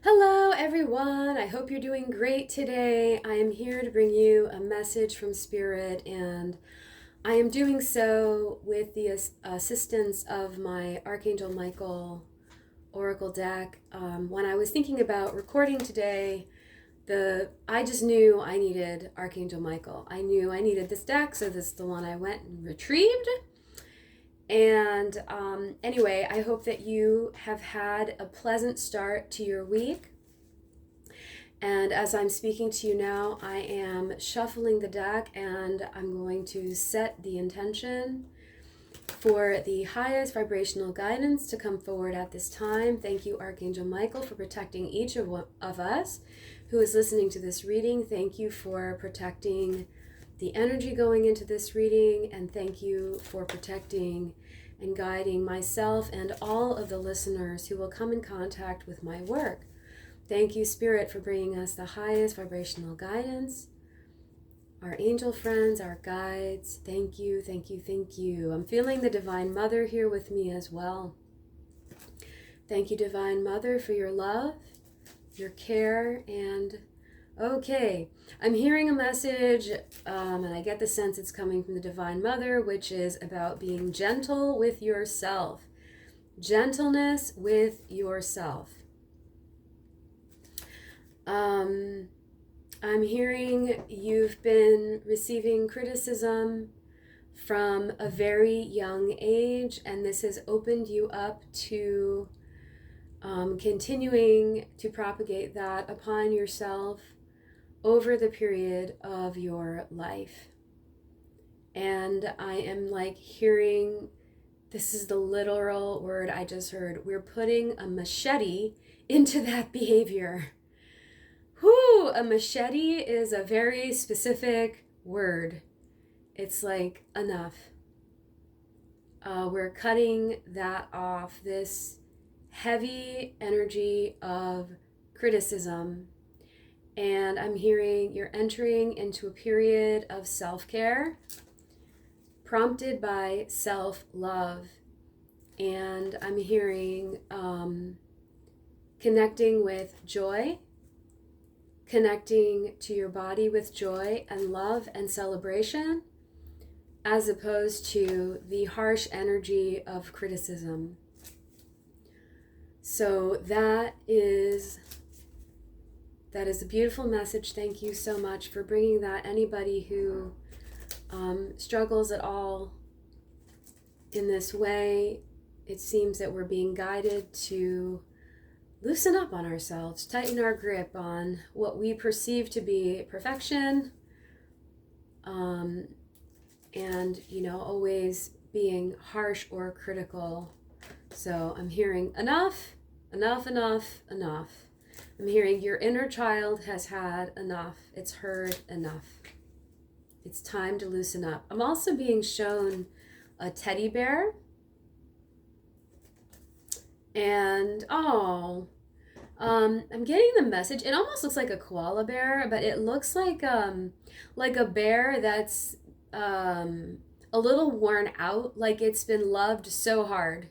Hello, everyone. I hope you're doing great today. I am here to bring you a message from Spirit, and I am doing so with the assistance of my Archangel Michael Oracle deck. When I was thinking about recording today, I just knew I needed Archangel Michael. I knew I needed this deck, so this is the one I went and retrieved. And anyway, I hope that you have had a pleasant start to your week. And as I'm speaking to you now, I am shuffling the deck and I'm going to set the intention for the highest vibrational guidance to come forward at this time. Thank you, Archangel Michael, for protecting each of us who is listening to this reading. Thank you for protecting the energy going into this reading, and thank you for protecting and guiding myself and all of the listeners who will come in contact with my work. Thank you, Spirit, for bringing us the highest vibrational guidance. Our angel friends, our guides, thank you, thank you, thank you. I'm feeling the Divine Mother here with me as well. Thank you, Divine Mother, for your love, your care, and okay, I'm hearing a message, and I get the sense it's coming from the Divine Mother, which is about being gentle with yourself. Gentleness with yourself. I'm hearing you've been receiving criticism from a very young age, and this has opened you up to continuing to propagate that upon yourself over the period of your life. And I am like hearing, this is the literal word I just heard, we're putting a machete into that behavior. Whew, a machete is a very specific word. It's like enough. We're cutting that off, this heavy energy of criticism. And I'm hearing you're entering into a period of self-care prompted by self-love. And I'm hearing connecting with joy, connecting to your body with joy and love and celebration, as opposed to the harsh energy of criticism. So that is a beautiful message. Thank you so much for bringing that. Anybody who struggles at all in this way, it seems that we're being guided to loosen up on ourselves, tighten our grip on what we perceive to be perfection, and, always being harsh or critical. So I'm hearing enough. I'm hearing your inner child has had enough. It's heard enough. It's time to loosen up. I'm also being shown a teddy bear. And, I'm getting the message. It almost looks like a koala bear, but it looks like a bear that's a little worn out, like it's been loved so hard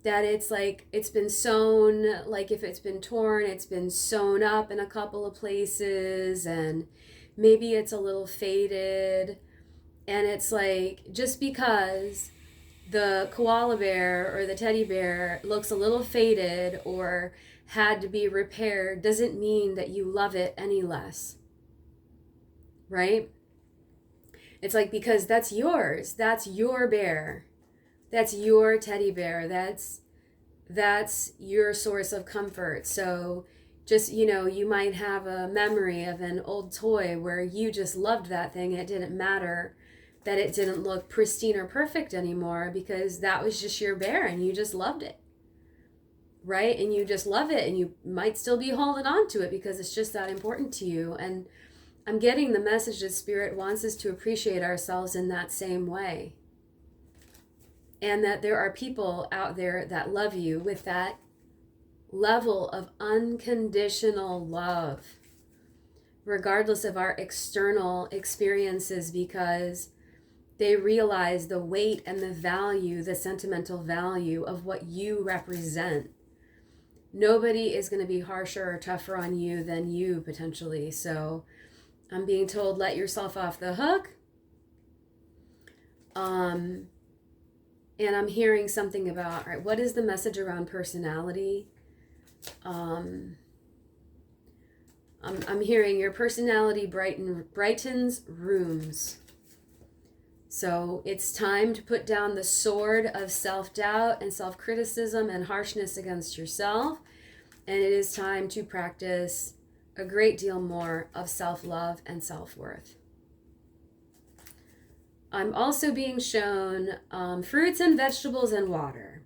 that it's like it's been sewn, like if it's been torn, it's been sewn up in a couple of places, and maybe it's a little faded. And it's like, just because the koala bear or the teddy bear looks a little faded or had to be repaired doesn't mean that you love it any less, right? It's like, because that's yours, that's your bear, that's your teddy bear, that's your source of comfort. So just, you might have a memory of an old toy where you just loved that thing, and it didn't matter that it didn't look pristine or perfect anymore, because that was just your bear and you just loved it, right? And you just love it, and you might still be holding on to it because it's just that important to you. And I'm getting the message that Spirit wants us to appreciate ourselves in that same way. And that there are people out there that love you with that level of unconditional love, regardless of our external experiences, because they realize the weight and the value, the sentimental value of what you represent. Nobody is going to be harsher or tougher on you than you potentially. So I'm being told, let yourself off the hook. And I'm hearing something about, all right, what is the message around personality? I'm hearing your personality brightens rooms. So it's time to put down the sword of self-doubt and self-criticism and harshness against yourself. And it is time to practice a great deal more of self-love and self-worth. I'm also being shown fruits and vegetables and water.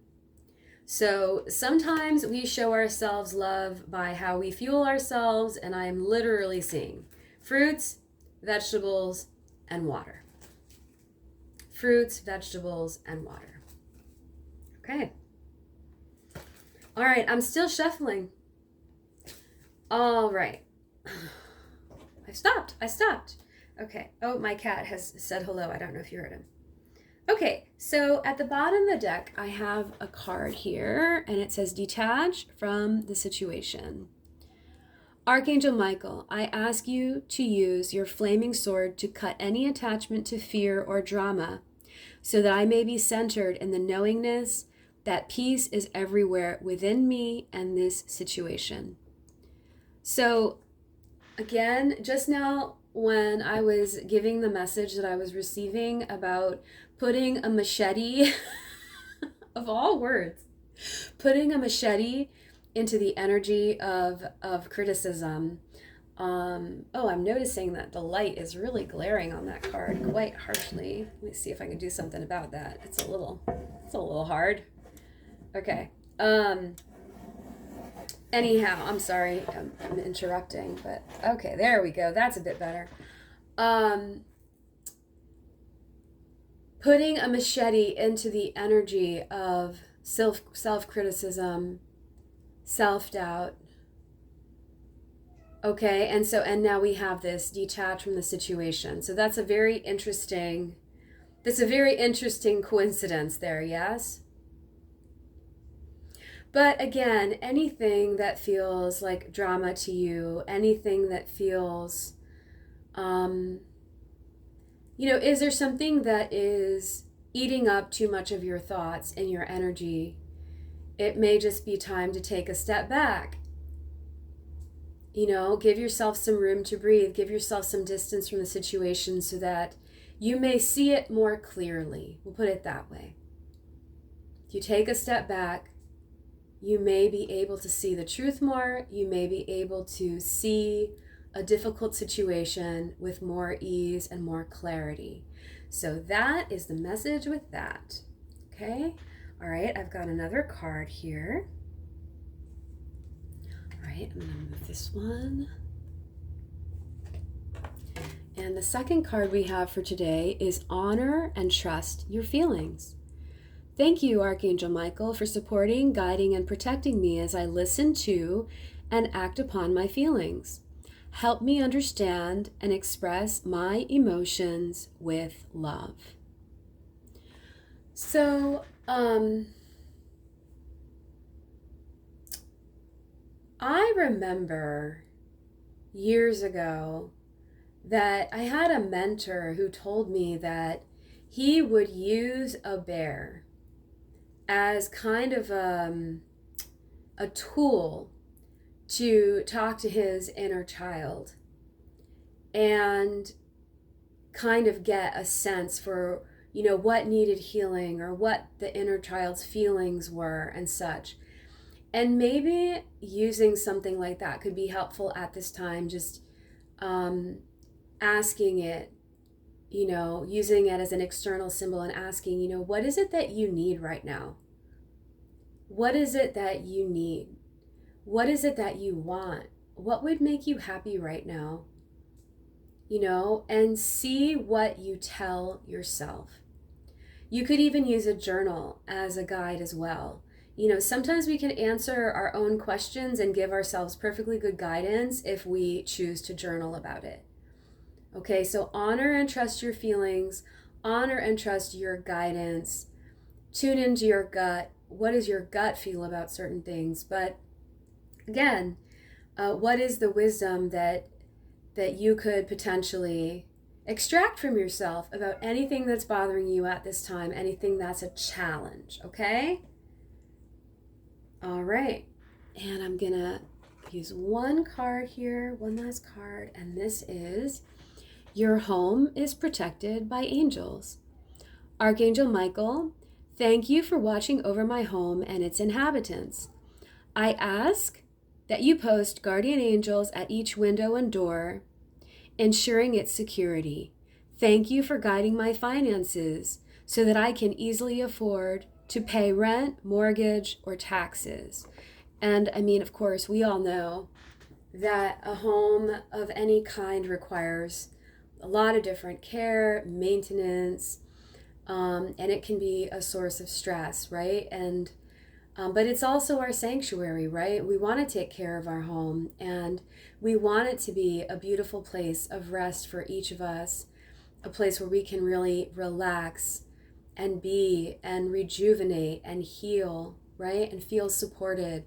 So sometimes we show ourselves love by how we fuel ourselves, and I am literally seeing fruits, vegetables, and water. Fruits, vegetables, and water. Okay. All right, I'm still shuffling. All right. I stopped. Okay. Oh, my cat has said hello. I don't know if you heard him. Okay, so at the bottom of the deck, I have a card here, and it says detach from the situation. Archangel Michael, I ask you to use your flaming sword to cut any attachment to fear or drama, so that I may be centered in the knowingness that peace is everywhere within me and this situation. So, again, just now, when I was giving the message that I was receiving about putting a machete, of all words, putting a machete into the energy of criticism. I'm noticing that the light is really glaring on that card quite harshly. Let me see if I can do something about that. It's a little hard. Okay. Anyhow, I'm sorry, I'm interrupting, but okay, there we go. That's a bit better. Putting a machete into the energy of self-criticism, self-doubt. Okay, and now we have this detach from the situation. So that's a very interesting coincidence there, yes? But again, anything that feels like drama to you, anything that feels, is there something that is eating up too much of your thoughts and your energy? It may just be time to take a step back. Give yourself some room to breathe. Give yourself some distance from the situation so that you may see it more clearly. We'll put it that way. If you take a step back, you may be able to see the truth more. You may be able to see a difficult situation with more ease and more clarity. So that is the message with that. Okay? All right, I've got another card here. All right, I'm going to move this one. And the second card we have for today is honor and trust your feelings. Thank you, Archangel Michael, for supporting, guiding, and protecting me as I listen to and act upon my feelings. Help me understand and express my emotions with love. So, I remember years ago that I had a mentor who told me that he would use a bear as kind of a tool to talk to his inner child and kind of get a sense for, what needed healing or what the inner child's feelings were and such. And maybe using something like that could be helpful at this time, just asking it, using it as an external symbol and asking, what is it that you need right now? What is it that you need? What is it that you want? What would make you happy right now? And see what you tell yourself. You could even use a journal as a guide as well. Sometimes we can answer our own questions and give ourselves perfectly good guidance if we choose to journal about it. Okay, so honor and trust your feelings, honor and trust your guidance, tune into your gut. What does your gut feel about certain things? But again, what is the wisdom that you could potentially extract from yourself about anything that's bothering you at this time, anything that's a challenge, okay? All right. And I'm going to use one card here, one last card, and this is your home is protected by angels. Archangel Michael, thank you for watching over my home and its inhabitants. I ask that you post guardian angels at each window and door, ensuring its security. Thank you for guiding my finances so that I can easily afford to pay rent, mortgage, or taxes. And I mean, of course, we all know that a home of any kind requires a lot of different care, maintenance, and it can be a source of stress, right? And but it's also our sanctuary, right? We want to take care of our home, and we want it to be a beautiful place of rest for each of us, a place where we can really relax and be and rejuvenate and heal, right? And feel supported.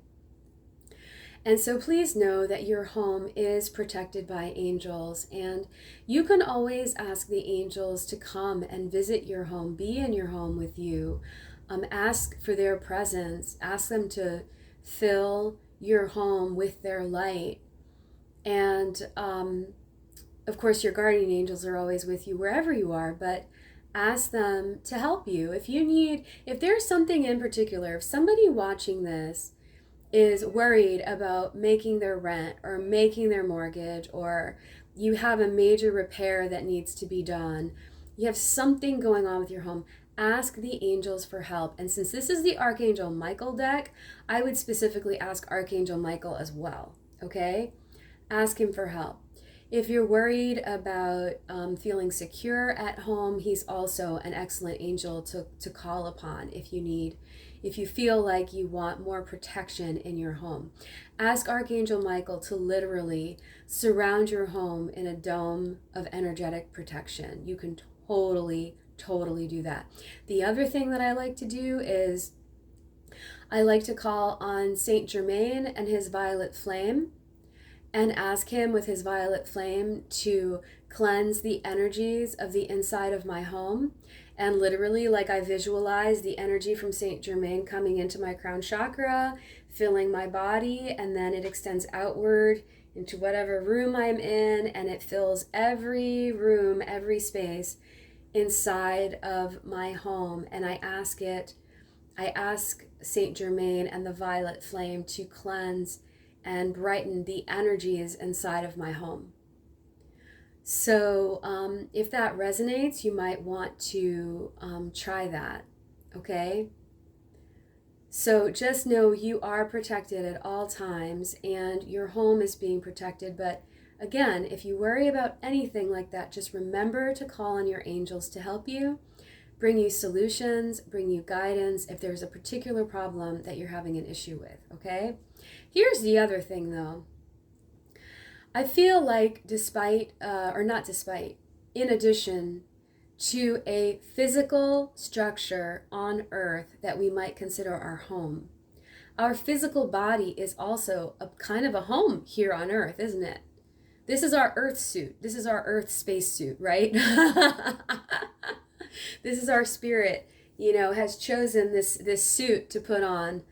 And so please know that your home is protected by angels, and you can always ask the angels to come and visit your home, be in your home with you. Ask for their presence, ask them to fill your home with their light. And of course, your guardian angels are always with you wherever you are, but ask them to help you. If there's something in particular, if somebody watching this is worried about making their rent or making their mortgage, or you have a major repair that needs to be done, you have something going on with your home, ask the angels for help. And since this is the Archangel Michael deck, I would specifically ask Archangel Michael as well, okay? Ask him for help. If you're worried about feeling secure at home, he's also an excellent angel to call upon if you feel like you want more protection in your home. Ask Archangel Michael to literally surround your home in a dome of energetic protection. You can totally do that. The other thing that I like to do is I like to call on Saint Germain and his violet flame, and ask him with his violet flame to cleanse the energies of the inside of my home. And literally, like, I visualize the energy from Saint Germain coming into my crown chakra, filling my body, and then it extends outward into whatever room I'm in, and it fills every room, every space inside of my home. And I ask Saint Germain and the violet flame to cleanse and brighten the energies inside of my home. So if that resonates, you might want to try that, okay? So just know you are protected at all times, and your home is being protected. But again, if you worry about anything like that, just remember to call on your angels to help you, bring you solutions, bring you guidance if there's a particular problem that you're having an issue with, okay? Here's the other thing, though. I feel like in addition to a physical structure on earth that we might consider our home, our physical body is also a kind of a home here on earth, isn't it? This is our earth suit. This is our earth space suit, right? This is our spirit, has chosen this suit to put on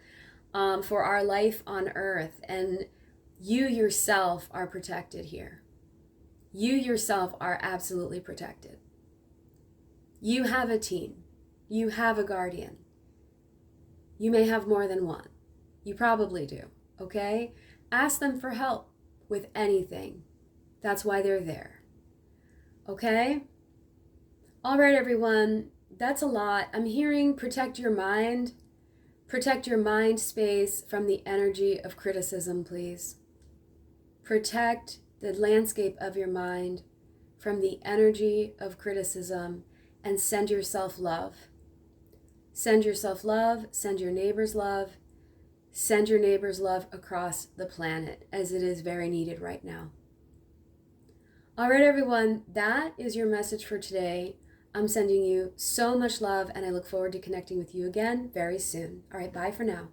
for our life on earth. And you yourself are protected here. You yourself are absolutely protected. You have a team. You have a guardian. You may have more than one. You probably do, okay? Ask them for help with anything. That's why they're there, okay? All right, everyone, that's a lot. I'm hearing protect your mind. Protect your mind space from the energy of criticism, please. Protect the landscape of your mind from the energy of criticism, and send yourself love. Send yourself love, send your neighbors love, send your neighbors love across the planet, as it is very needed right now. All right, everyone, that is your message for today. I'm sending you so much love, and I look forward to connecting with you again very soon. All right, bye for now.